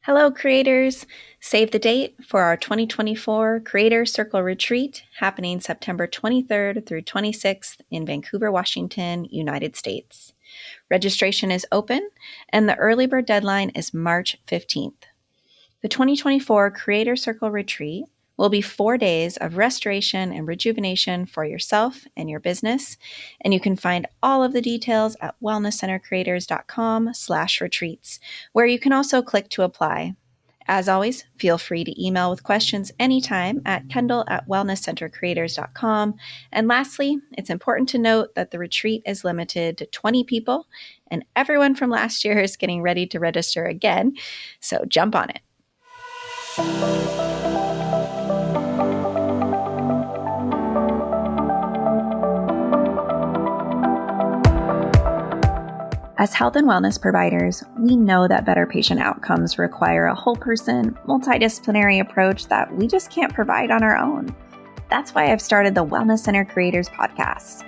Hello, creators! Save the date for our 2024 Creator Circle Retreat happening September 23rd through 26th in Vancouver, Washington, United States. Registration is open, and the early bird deadline is March 15th. The 2024 Creator Circle Retreat will be 4 days of restoration and rejuvenation for yourself and your business, and you can find all of the details at wellnesscentercreators.com/retreats, where you can also click to apply. As always, feel free to email with questions anytime at kendall@wellnesscentercreators.com. And lastly, it's important to note that the retreat is limited to 20 people, and everyone from last year is getting ready to register again, so jump on it. As health and wellness providers, we know that better patient outcomes require a whole person, multidisciplinary approach that we just can't provide on our own. That's why I've started the Wellness Center Creators podcast.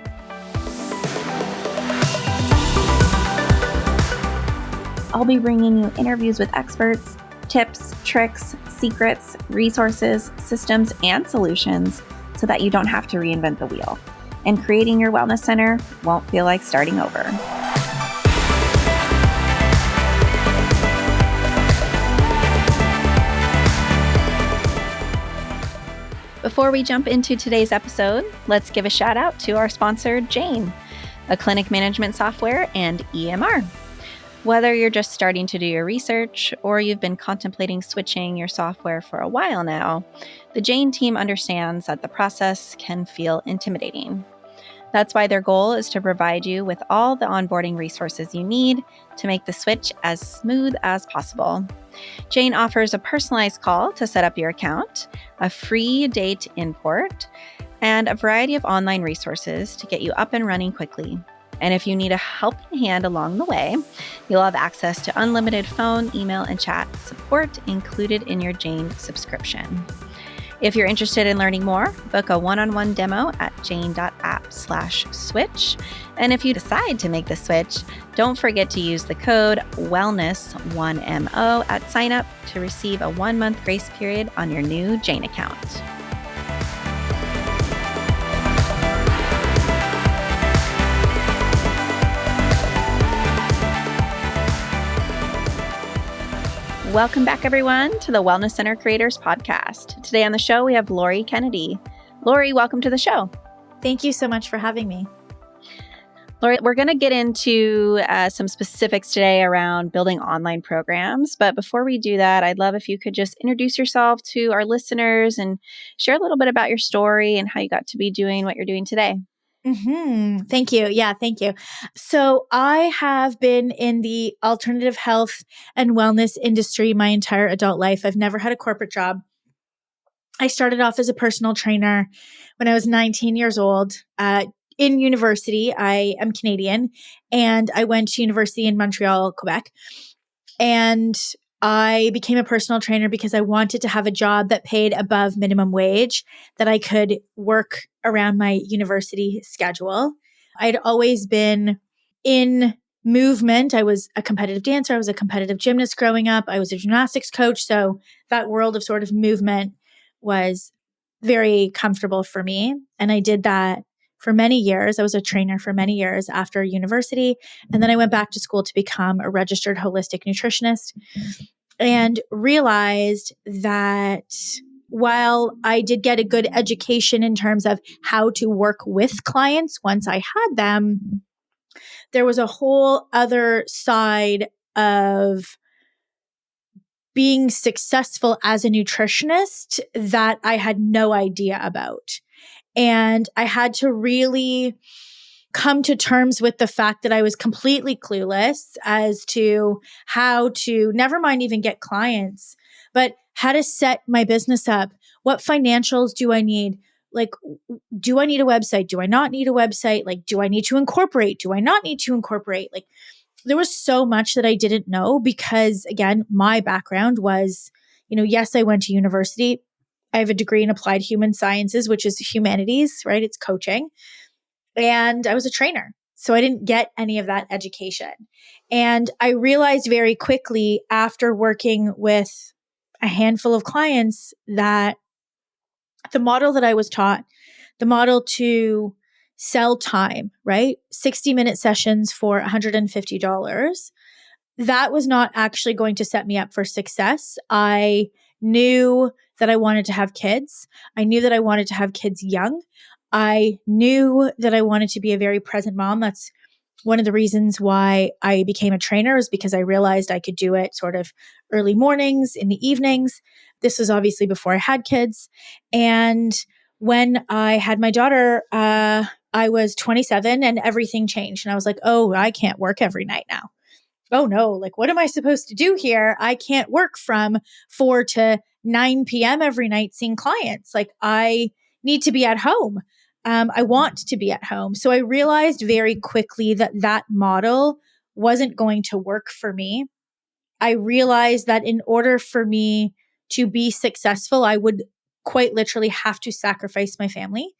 I'll be bringing you interviews with experts, tips, tricks, secrets, resources, systems, and solutions so that you don't have to reinvent the wheel. And creating your wellness center won't feel like starting over. Before we jump into today's episode, let's give a shout out to our sponsor, Jane, a clinic management software and EMR. Whether you're just starting to do your research or you've been contemplating switching your software for a while now, the Jane team understands that the process can feel intimidating. That's why their goal is to provide you with all the onboarding resources you need to make the switch as smooth as possible. Jane offers a personalized call to set up your account, a free date import, and a variety of online resources to get you up and running quickly. And if you need a helping hand along the way, you'll have access to unlimited phone, email, and chat support included in your Jane subscription. If you're interested in learning more, book a one-on-one demo at jane.app/switch. And if you decide to make the switch, don't forget to use the code WELLNESS1MO at sign-up to receive a 1-month grace period on your new Jane account. Welcome back, everyone, to the Wellness Center Creators podcast. Today on the show, we have Lori Kennedy. Lori, welcome to the show. Thank you so much for having me. Lori, we're going to get into some specifics today around building online programs. But before we do that, I'd love if you could just introduce yourself to our listeners and share a little bit about your story and how you got to be doing what you're doing today. Thank you. Yeah, thank you. So I have been in the alternative health and wellness industry my entire adult life. I've never had a corporate job. I started off as a personal trainer when I was 19 years old. In university, I am Canadian, and I went to university in Montreal, Quebec. And I became a personal trainer because I wanted to have a job that paid above minimum wage, that I could work around my university schedule. I'd always been in movement. I was a competitive dancer. I was a competitive gymnast growing up. I was a gymnastics coach. So that world of sort of movement was very comfortable for me. And I did that for many years. I was a trainer for many years after university. And then I went back to school to become a registered holistic nutritionist and realized that while I did get a good education in terms of how to work with clients once I had them, there was a whole other side of being successful as a nutritionist that I had no idea about. And I had to really come to terms with the fact that I was completely clueless as to how to, never mind even get clients, but how to set my business up. What financials do I need? Like, do I need a website? Do I not need a website? Like, do I need to incorporate? Do I not need to incorporate? Like, there was so much that I didn't know because, again, my background was, yes, I went to university. I have a degree in applied human sciences, which is humanities, right? It's coaching. And I was a trainer. So I didn't get any of that education. And I realized very quickly after working with a handful of clients that the model that I was taught, the model to sell time, right? 60-minute sessions for $150, that was not actually going to set me up for success. I knew that I wanted to have kids. I knew that I wanted to have kids young. I knew that I wanted to be a very present mom. That's one of the reasons why I became a trainer, is because I realized I could do it sort of early mornings, in the evenings. This was obviously before I had kids. And when I had my daughter, I was 27 and everything changed. And I was like, oh, I can't work every night now. Oh no, like what am I supposed to do here? I can't work from 4 to 9 p.m. every night seeing clients. Like I need to be at home. I want to be at home. So I realized very quickly that that model wasn't going to work for me. I realized that in order for me to be successful, I would quite literally have to sacrifice my family.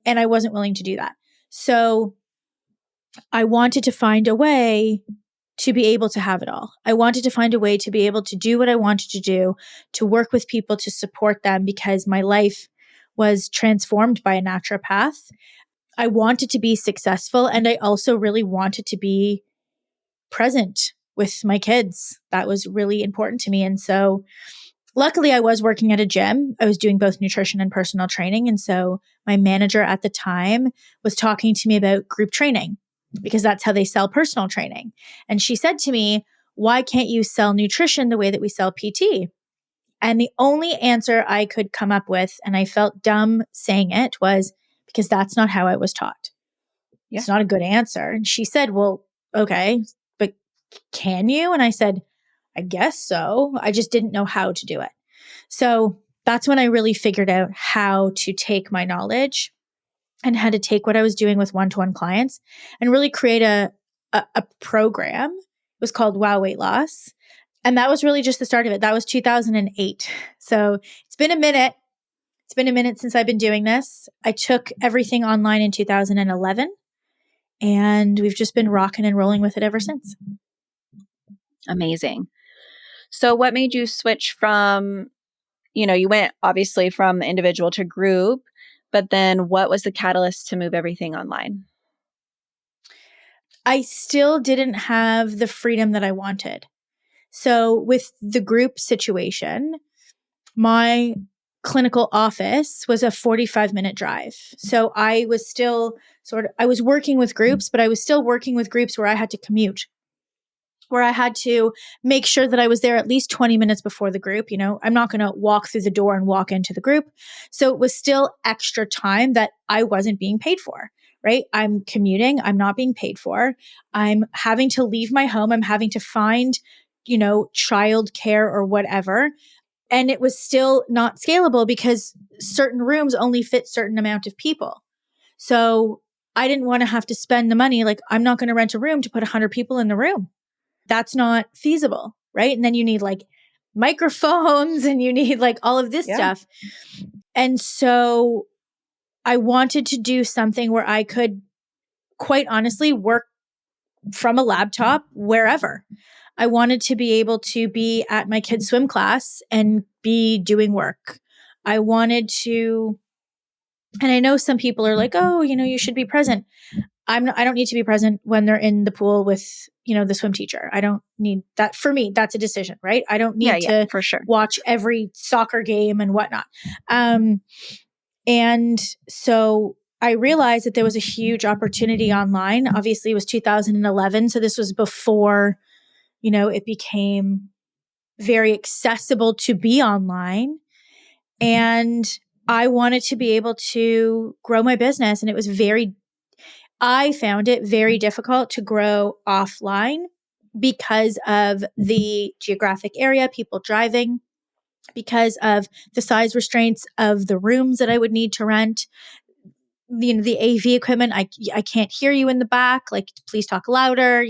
And I wasn't willing to do that. So I wanted to find a way to be able to have it all. I wanted to find a way to be able to do what I wanted to do, to work with people, to support them, because my life was transformed by a naturopath. I wanted to be successful, and I also really wanted to be present with my kids. That was really important to me. And so luckily, I was working at a gym. I was doing both nutrition and personal training. And so my manager at the time was talking to me about group training, because that's how they sell personal training. And she said to me, why can't you sell nutrition the way that we sell PT? And the only answer I could come up with, and I felt dumb saying it, was because that's not how I was taught. Yeah. It's not a good answer. And she said, well, okay, but can you? And I said, I guess so. I just didn't know how to do it. So that's when I really figured out how to take my knowledge and how to take what I was doing with one-to-one clients and really create a program. It was called Wow Weight Loss. And that was really just the start of it. That was 2008. So it's been a minute. It's been a minute since I've been doing this. I took everything online in 2011, and we've just been rocking and rolling with it ever since. Amazing. So what made you switch from, you went obviously from individual to group, but then what was the catalyst to move everything online? I still didn't have the freedom that I wanted. So with the group situation, my clinical office was a 45-minute drive. So I was still I was working with groups, but I was still working with groups where I had to commute, where I had to make sure that I was there at least 20 minutes before the group. I'm not going to walk through the door and walk into the group. So it was still extra time that I wasn't being paid for, right? I'm commuting. I'm not being paid for. I'm having to leave my home. I'm having to find, childcare or whatever. And it was still not scalable because certain rooms only fit certain amount of people. So I didn't want to have to spend the money. Like, I'm not going to rent a room to put 100 people in the room. That's not feasible, right? And then you need like microphones and you need like all of this stuff. And so I wanted to do something where I could quite honestly work from a laptop wherever. I wanted to be able to be at my kids' swim class and be doing work. I wanted to, and I know some people are like, oh, you should be present. I don't need to be present when they're in the pool with, the swim teacher. I don't need that. For me, that's a decision, right? I don't need to for sure. watch every soccer game and whatnot. And so I realized that there was a huge opportunity online. Obviously, it was 2011. So this was before, it became very accessible to be online. And I wanted to be able to grow my business. And I found it very difficult to grow offline because of the geographic area, people driving, because of the size restraints of the rooms that I would need to rent. The AV equipment, I can't hear you in the back. Like, please talk louder,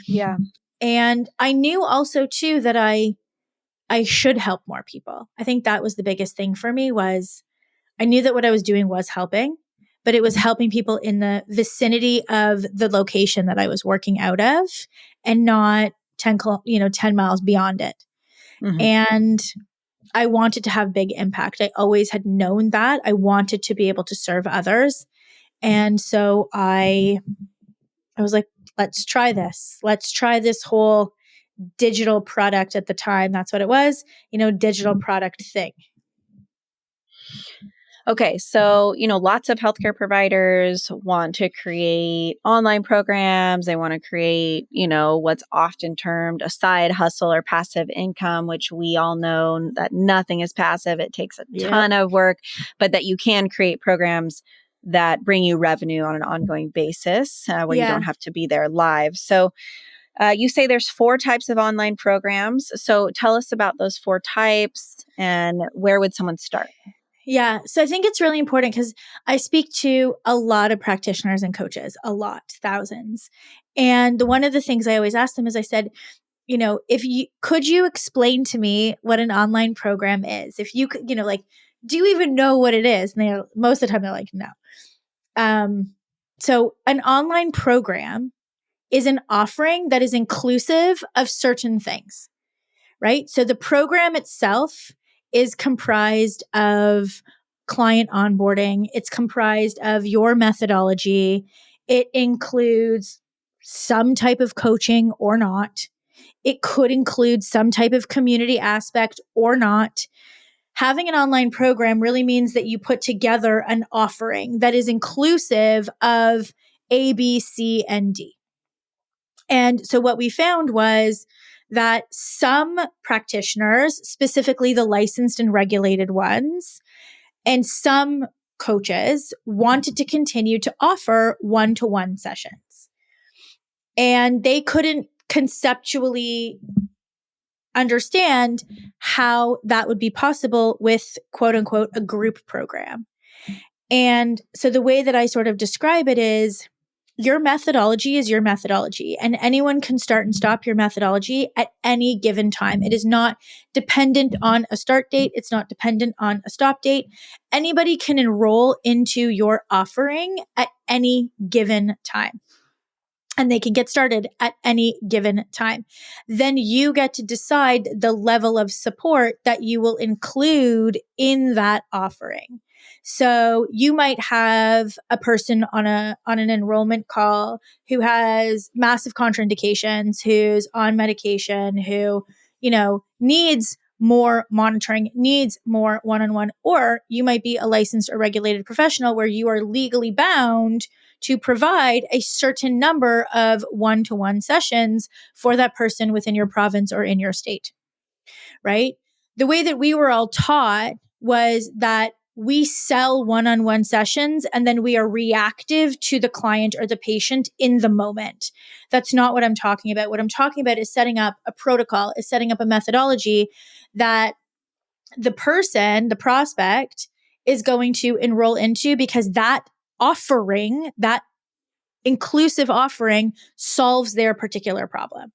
Yeah. And I knew also too that I should help more people. I think that was the biggest thing for me. Was I knew that what I was doing was helping, but it was helping people in the vicinity of the location that I was working out of and not 10 miles beyond it. Mhm. And I wanted to have big impact. I always had known that. I wanted to be able to serve others. And so I was like, let's try this. Let's try this whole digital product at the time. That's what it was, digital product thing. Okay, so, lots of healthcare providers want to create online programs. They want to create, what's often termed a side hustle or passive income, which we all know that nothing is passive. It takes a ton of work, but that you can create programs that bring you revenue on an ongoing basis where you don't have to be there live. So you say there's 4 types of online programs. So tell us about those 4 types and where would someone start? Yeah. So I think it's really important because I speak to a lot of practitioners and coaches, thousands. And one of the things I always ask them is I said, could you explain to me what an online program is? If you could, do you even know what it is? And most of the time they're like, no. So an online program is an offering that is inclusive of certain things, right? So the program itself is comprised of client onboarding. It's comprised of your methodology. It includes some type of coaching or not. It could include some type of community aspect or not. Having an online program really means that you put together an offering that is inclusive of A, B, C, and D. And so what we found was that some practitioners, specifically the licensed and regulated ones, and some coaches wanted to continue to offer one-to-one sessions. And they couldn't conceptually understand how that would be possible with quote unquote a group program. And so the way that I sort of describe it is your methodology is your methodology, and anyone can start and stop your methodology at any given time. It is not dependent on a start date. It's not dependent on a stop date. Anybody can enroll into your offering at any given time. And they can get started at any given time. Then you get to decide the level of support that you will include in that offering. So you might have a person on an enrollment call who has massive contraindications, who's on medication, who, needs more monitoring, needs more one-on-one, or you might be a licensed or regulated professional where you are legally bound to provide a certain number of one-to-one sessions for that person within your province or in your state, right? The way that we were all taught was that we sell one-on-one sessions and then we are reactive to the client or the patient in the moment. That's not what I'm talking about. What I'm talking about is setting up a protocol, is setting up a methodology that the person, the prospect, is going to enroll into because that offering, that inclusive offering solves their particular problem,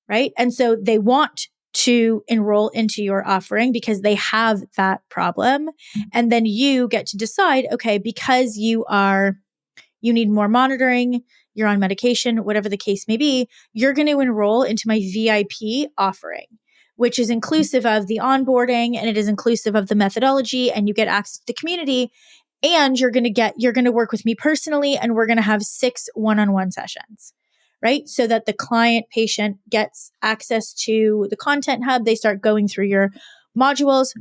right? And so they want to enroll into your offering because they have that problem. And then you get to decide, okay, because you need more monitoring, you're on medication, whatever the case may be, you're going to enroll into my VIP offering, which is inclusive of the onboarding and it is inclusive of the methodology, and you get access to the community, and you're going to work with me personally, and we're going to have 6 one-on-one sessions, right? So that the client patient gets access to the content hub. They start going through your modules,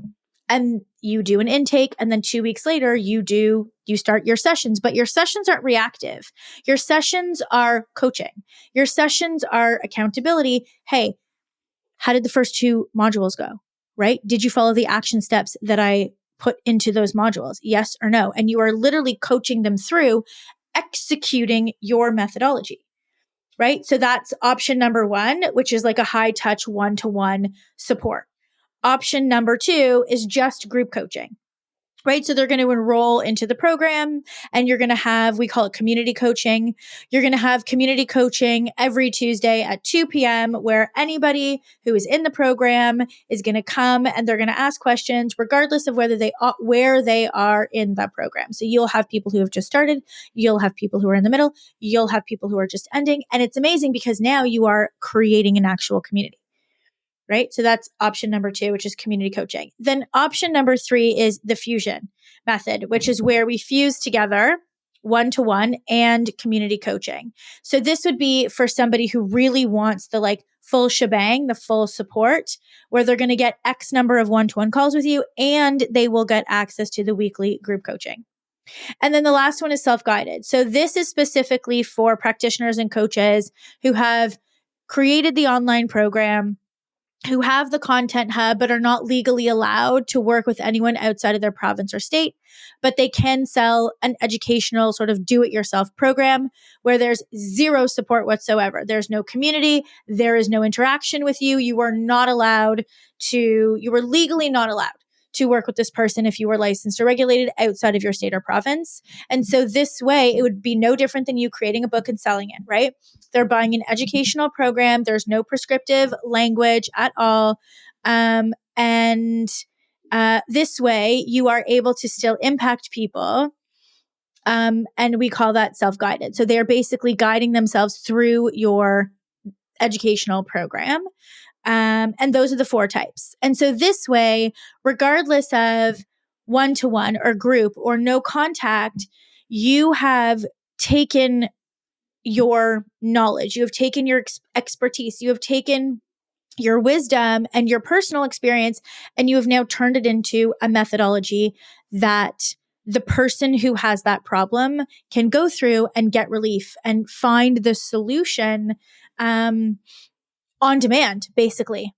and you do an intake, and then 2 weeks later you start your sessions. But your sessions aren't reactive. Your sessions are coaching. Your sessions are accountability. Hey, how did the first 2 modules go? Right? Did you follow the action steps that I put into those modules? Yes or no? And you are literally coaching them through executing your methodology. Right? So that's option number 1, which is like a high touch one-to-one support. Option number 2 is just group coaching. right? So they're going to enroll into the program and you're going to have, we call it community coaching. You're going to have community coaching every Tuesday at 2 p.m. where anybody who is in the program is going to come and they're going to ask questions regardless of where they are in the program. So you'll have people who have just started, you'll have people who are in the middle, you'll have people who are just ending. And it's amazing because now you are creating an actual community. Right? So that's option number 2, which is community coaching. Then option number 3 is the fusion method, which is where we fuse together one-to-one and community coaching. So this would be for somebody who really wants the like full shebang, the full support, where they're going to get X number of one-to-one calls with you and they will get access to the weekly group coaching. And then the last one is self-guided. So this is specifically for practitioners and coaches who have created the online program, who have the content hub, but are not legally allowed to work with anyone outside of their province or state. But they can sell an educational sort of do-it-yourself program where there's zero support whatsoever. There's no community. There is no interaction with you. You are legally not allowed to work with this person if you were licensed or regulated outside of your state or province. And so this way, it would be no different than you creating a book and selling it, right? They're buying an educational program. There's no prescriptive language at all. This way, you are able to still impact people. And we call that self-guided. So they're basically guiding themselves through your educational program. And those are the 4 types. And so this way, regardless of one-to-one or group or no contact, you have taken your knowledge, you have taken your expertise, you have taken your wisdom and your personal experience, and you have now turned it into a methodology that the person who has that problem can go through and get relief and find the solution on demand, basically.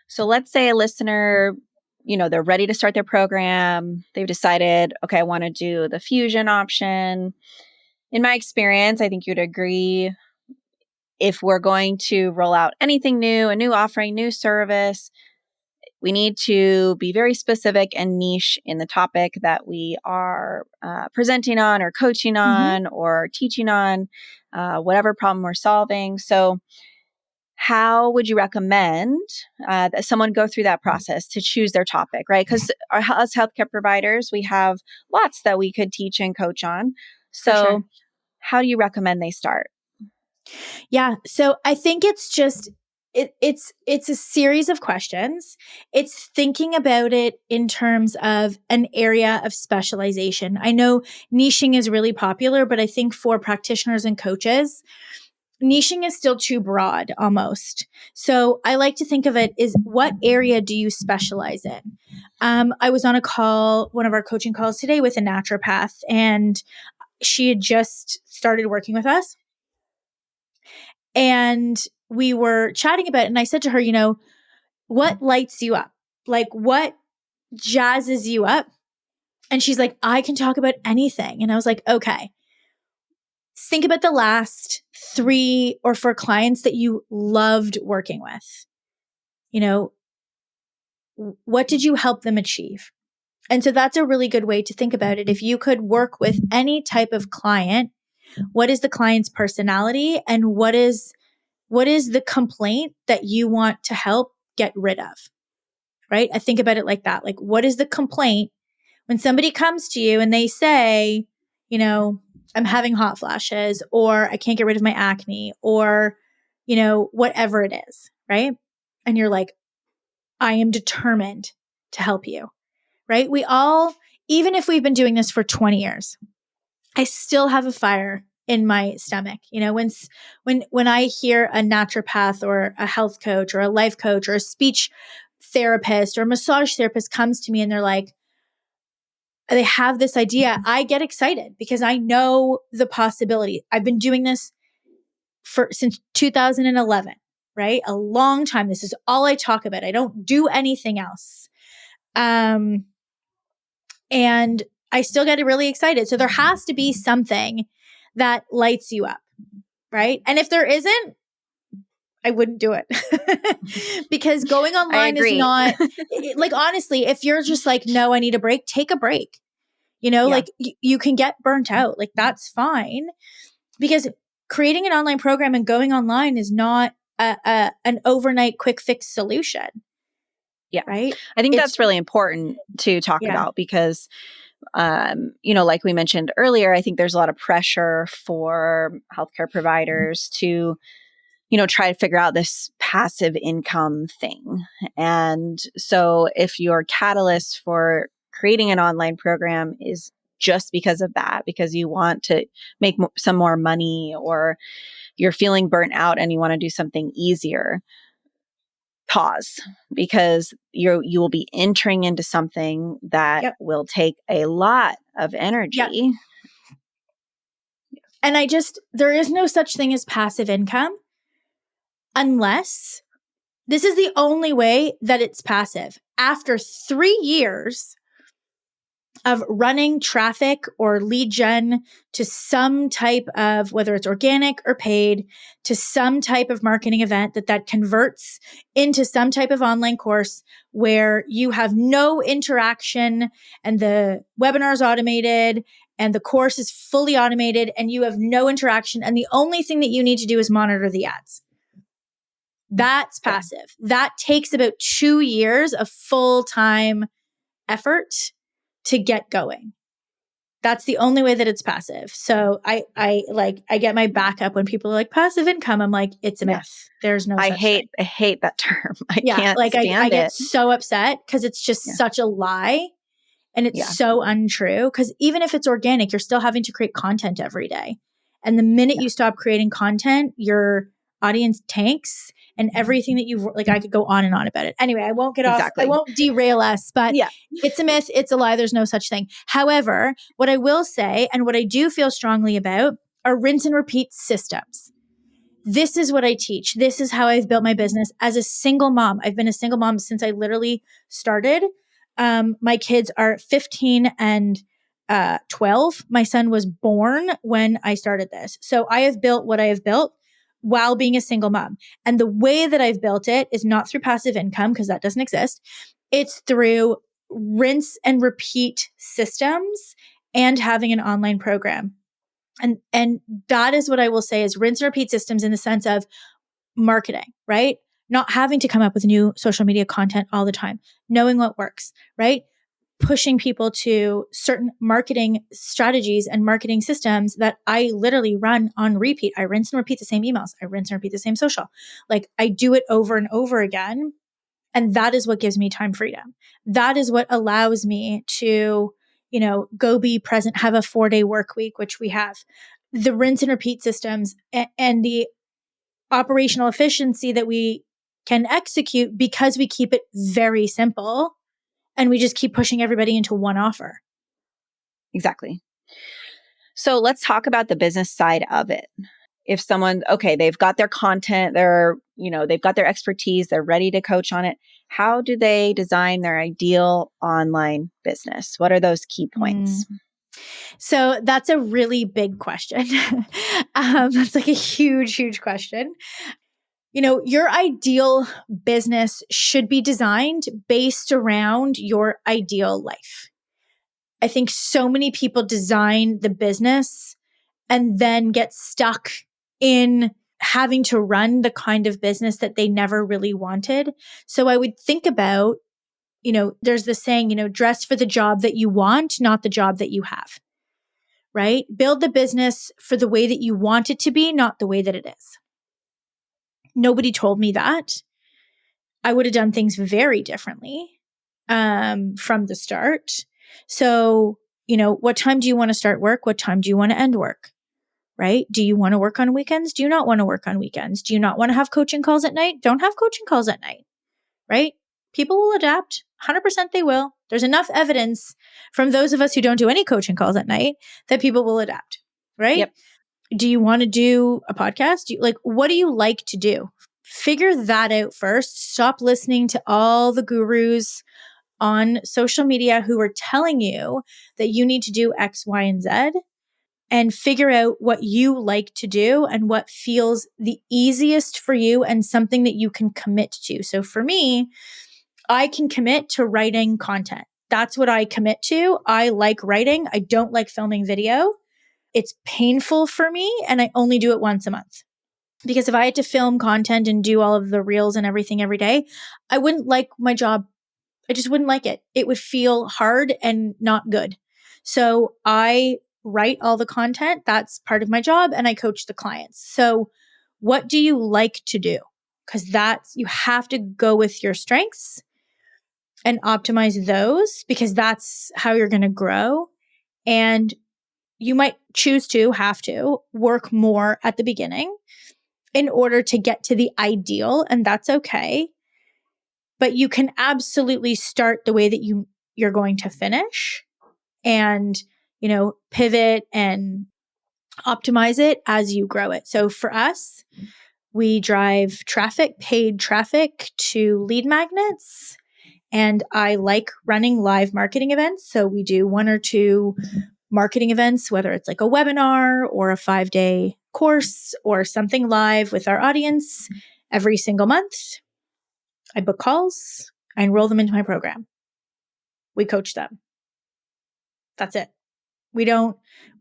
So let's say a listener, they're ready to start their program. They've decided, okay, I want to do the fusion option. In my experience, I think you'd agree, if we're going to roll out anything new, a new offering, new service, we need to be very specific and niche in the topic that we are presenting on or coaching on or teaching on, whatever problem we're solving. So how would you recommend that someone go through that process to choose their topic, right? Because as healthcare providers, we have lots that we could teach and coach on. So how do you recommend they start? Yeah. So I think it's just, it's a series of questions. It's thinking about it in terms of an area of specialization. I know niching is really popular, but I think for practitioners and coaches, niching is still too broad almost. So I like to think of it as, what area do you specialize in? I was on a call, one of our coaching calls today, with a naturopath, and she had just started working with us. And we were chatting about it. And I said to her, what lights you up? Like, what jazzes you up? And she's like, I can talk about anything. And I was like, okay, think about the last 3 or 4 clients that you loved working with. What did you help them achieve? And so that's a really good way to think about it. If you could work with any type of client, what is the client's personality and what is the complaint that you want to help get rid of? Right? I think about it like that. Like, what is the complaint when somebody comes to you and they say, I'm having hot flashes, or I can't get rid of my acne, or, whatever it is, right? And you're like, I am determined to help you, right? We all, even if we've been doing this for 20 years, I still have a fire in my stomach. When I hear a naturopath or a health coach or a life coach or a speech therapist or a massage therapist comes to me and they're like, they have this idea, I get excited because I know the possibility. I've been doing this since 2011, right? A long time. This is all I talk about. I don't do anything else. And I still get really excited. So there has to be something that lights you up, right? And if there isn't, I wouldn't do it. Because going I online is agree. not like, honestly, if you're just like, no, I need a break, take a break. Yeah. Like you can get burnt out. Like that's fine, because creating an online program and going online is not an overnight quick fix solution. Yeah. Right. I think It's that's really important to talk yeah. about because, like we mentioned earlier, I think there's a lot of pressure for healthcare providers to, try to figure out this passive income thing. And so if your catalyst for creating an online program is just because of that, because you want to make some more money or you're feeling burnt out and you want to do something easier, pause, because you will be entering into something that Yep. will take a lot of Yep. energy. And there is no such thing as passive income unless this is the only way that it's passive. After 3 years of running traffic or lead gen to some type of, whether it's organic or paid, to some type of marketing event that converts into some type of online course where you have no interaction and the webinar is automated and the course is fully automated and you have no interaction. And the only thing that you need to do is monitor the ads. That's passive. That takes about 2 years of full-time effort to get going. That's the only way that it's passive. So I get my back up when people are like passive income. I'm like, it's a myth. There's no such thing. I hate that term. I Yeah. can't Like I stand get it. so upset because it's just such a lie and it's so untrue. Because even if it's organic, you're still having to create content every day. And the minute you stop creating content, your audience tanks and everything that you've like, I could go on and on about it. Anyway, I won't get off. I won't derail us, but it's a myth. It's a lie. There's no such thing. However, what I will say and what I do feel strongly about are rinse and repeat systems. This is what I teach. This is how I've built my business as a single mom. I've been a single mom since I literally started. My kids are 15 and 12. My son was born when I started this. So I have built what I have built while being a single mom. And the way that I've built it is not through passive income because that doesn't exist. It's through rinse and repeat systems and having an online program. And that is what I will say is rinse and repeat systems in the sense of marketing, right? Not having to come up with new social media content all the time, knowing what works, right? Pushing people to certain marketing strategies and marketing systems that I literally run on repeat. I rinse and repeat the same emails. I rinse and repeat the same social. Like I do it over and over again. And that is what gives me time freedom. That is what allows me to, go be present, have a 4-day work week, which we have. The rinse and repeat systems and the operational efficiency that we can execute because we keep it very simple and we just keep pushing everybody into one offer. Exactly. So let's talk about the business side of it. If someone, they've got their content, they've got their expertise, they're ready to coach on it. How do they design their ideal online business? What are those key points? So that's a really big question. That's like a huge, huge question. Your ideal business should be designed based around your ideal life. I think so many people design the business and then get stuck in having to run the kind of business that they never really wanted. So I would think about, there's this saying, dress for the job that you want, not the job that you have, right? Build the business for the way that you want it to be, not the way that it is. Nobody told me that. I would have done things very differently from the start. So, what time do you want to start work? What time do you want to end work? Right? Do you want to work on weekends? Do you not want to work on weekends? Do you not want to have coaching calls at night? Don't have coaching calls at night, right? People will adapt. 100% they will. There's enough evidence from those of us who don't do any coaching calls at night that people will adapt, right? Yep. Do you want to do a podcast? What do you like to do? Figure that out first. Stop listening to all the gurus on social media who are telling you that you need to do X, Y, and Z and figure out what you like to do and what feels the easiest for you and something that you can commit to. So for me, I can commit to writing content. That's what I commit to. I like writing. I don't like filming video. It's painful for me, and I only do it once a month. Because if I had to film content and do all of the reels and everything every day, I wouldn't like my job. I just wouldn't like it. It would feel hard and not good. So I write all the content. That's part of my job. And I coach the clients. So what do you like to do? Because you have to go with your strengths and optimize those, because that's how you're going to grow. And you might have to work more at the beginning in order to get to the ideal. And that's okay. But you can absolutely start the way that you're going to finish, and, pivot and optimize it as you grow it. So for us, we drive paid traffic to lead magnets. And I like running live marketing events. So we do 1 or 2 marketing events, whether it's like a webinar or a 5-day course or something live with our audience every single month. I book calls, I enroll them into my program. We coach them. That's it. We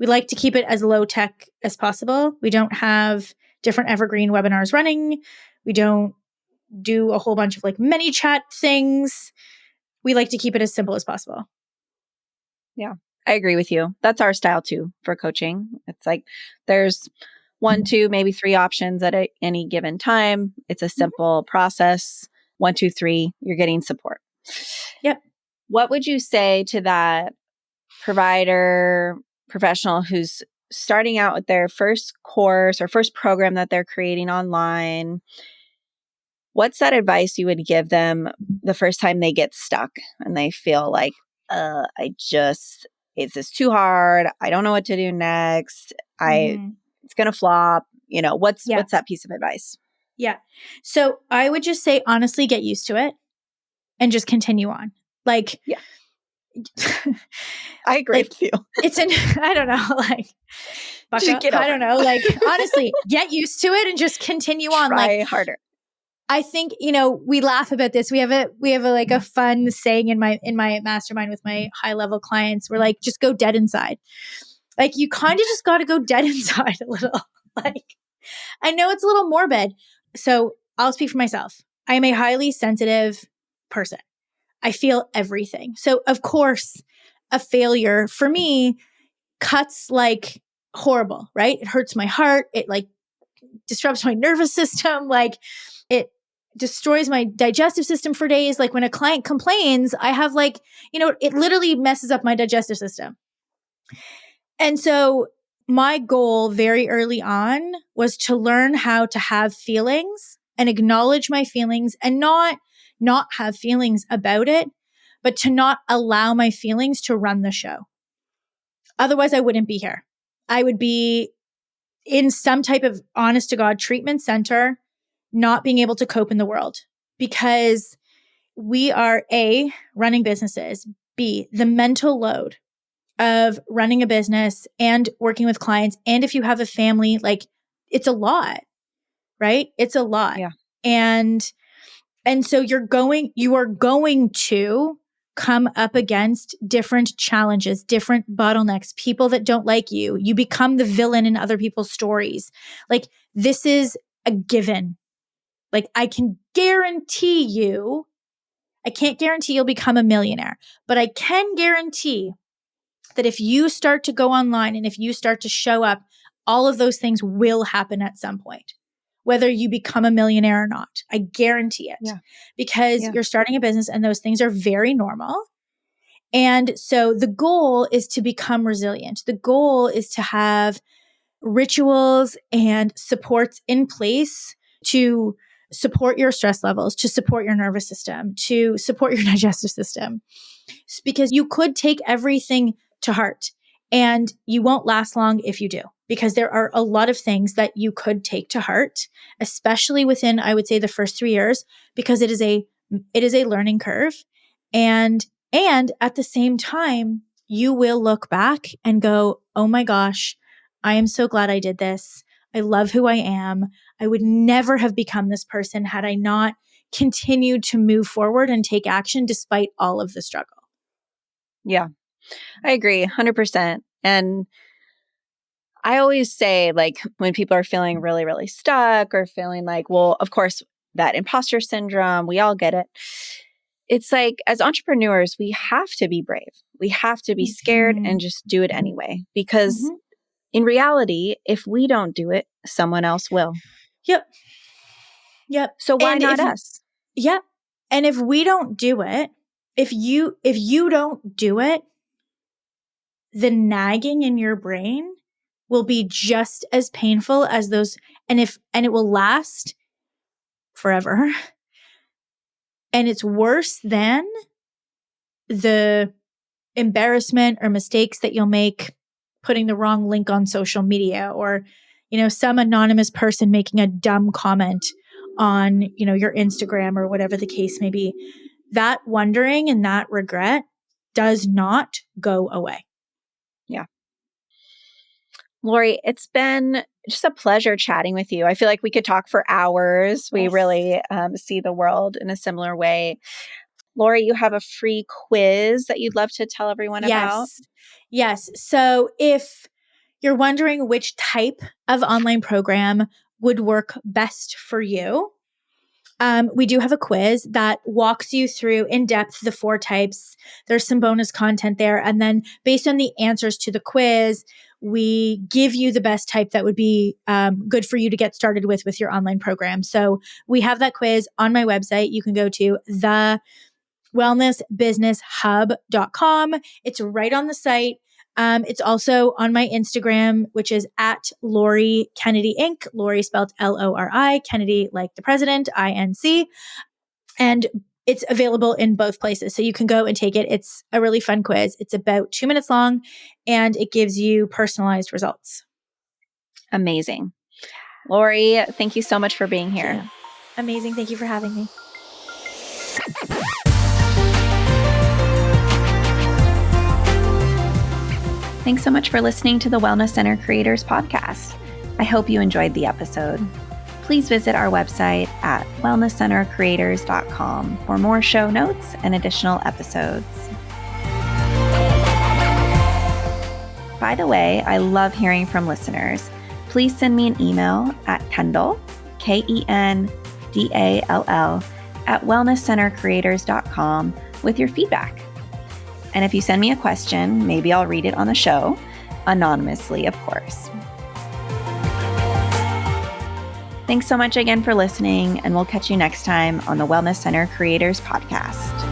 like to keep it as low tech as possible. We don't have different evergreen webinars running. We don't do a whole bunch of like many chat things. We like to keep it as simple as possible. Yeah, I agree with you. That's our style too for coaching. It's like there's 1, 2, maybe 3 options at any given time. It's a simple process. 1, 2, 3, you're getting support. Yep. What would you say to that provider, professional who's starting out with their first course or first program that they're creating online? What's that advice you would give them the first time they get stuck and they feel like, is this too hard? I don't know what to do next. It's going to flop. What's that piece of advice? Yeah. So I would just say, honestly, get used to it and just continue on. Like, yeah. I agree with you. I don't know, like, buck up. I don't know, like, honestly, get used to it and just continue on. Try harder. I think, we laugh about this. We have a fun saying in my mastermind with my high level clients. We're like, just go dead inside. Like, you kind of just got to go dead inside a little. Like, I know it's a little morbid. So I'll speak for myself. I am a highly sensitive person. I feel everything. So of course, a failure for me cuts like horrible, right? It hurts my heart. It like disrupts my nervous system. Like, it destroys my digestive system for days. Like, when a client complains, I have like, it literally messes up my digestive system. And so my goal very early on was to learn how to have feelings and acknowledge my feelings, and not have feelings about it, but to not allow my feelings to run the show. Otherwise, I wouldn't be here. I would be in some type of honest to God treatment center, not being able to cope in the world, because we are A, running businesses, B, the mental load of running a business and working with clients. And if you have a family, like, it's a lot, right? It's a lot. Yeah. And so you are going to come up against different challenges, different bottlenecks, people that don't like you. You become the villain in other people's stories. Like, this is a given. Like, I can't guarantee you'll become a millionaire, but I can guarantee that if you start to go online and if you start to show up, all of those things will happen at some point, whether you become a millionaire or not. I guarantee it. Yeah. Because you're starting a business and those things are very normal. And so the goal is to become resilient. The goal is to have rituals and supports in place to support your stress levels, to support your nervous system, to support your digestive system. Because you could take everything to heart and you won't last long if you do, because there are a lot of things that you could take to heart, especially within, I would say, the first 3 years, because it is a learning curve. And at the same time, you will look back and go, oh my gosh, I am so glad I did this. I love who I am. I would never have become this person had I not continued to move forward and take action despite all of the struggle. Yeah, I agree 100%. And I always say, like, when people are feeling really, really stuck or feeling like, well, of course, that imposter syndrome, we all get it. It's like, as entrepreneurs, we have to be brave. We have to be scared and just do it anyway. Because Mhm. in reality, if we don't do it, someone else will. Yep. Yep. So why And not if us? Yep. And if we don't do it, if you don't do it, the nagging in your brain will be just as painful as those, and it will last forever. And it's worse than the embarrassment or mistakes that you'll make putting the wrong link on social media, or some anonymous person making a dumb comment on your Instagram or whatever the case may be. That wondering and that regret does not go away. Yeah. Lori, it's been just a pleasure chatting with you. I feel like we could talk for hours. We Yes. really see the world in a similar way. Lori, you have a free quiz that you'd love to tell everyone about? Yes. So if you're wondering which type of online program would work best for you, we do have a quiz that walks you through in depth the 4 types. There's some bonus content there. And then based on the answers to the quiz, we give you the best type that would be good for you to get started with your online program. So we have that quiz on my website. You can go to thewellnessbusinesshub.com. It's right on the site. It's also on my Instagram, which is at Lori Kennedy Inc. Lori spelled Lori, Kennedy like the president, INC. And it's available in both places. So you can go and take it. It's a really fun quiz. It's about 2 minutes long and it gives you personalized results. Amazing. Lori, thank you so much for being here. Yeah. Amazing. Thank you for having me. Thanks so much for listening to the Wellness Center Creators Podcast. I hope you enjoyed the episode. Please visit our website at wellnesscentercreators.com for more show notes and additional episodes. By the way, I love hearing from listeners. Please send me an email at Kendall, KENDALL, at wellnesscentercreators.com with your feedback. And if you send me a question, maybe I'll read it on the show, anonymously, of course. Thanks so much again for listening, and we'll catch you next time on the Wellness Center Creators Podcast.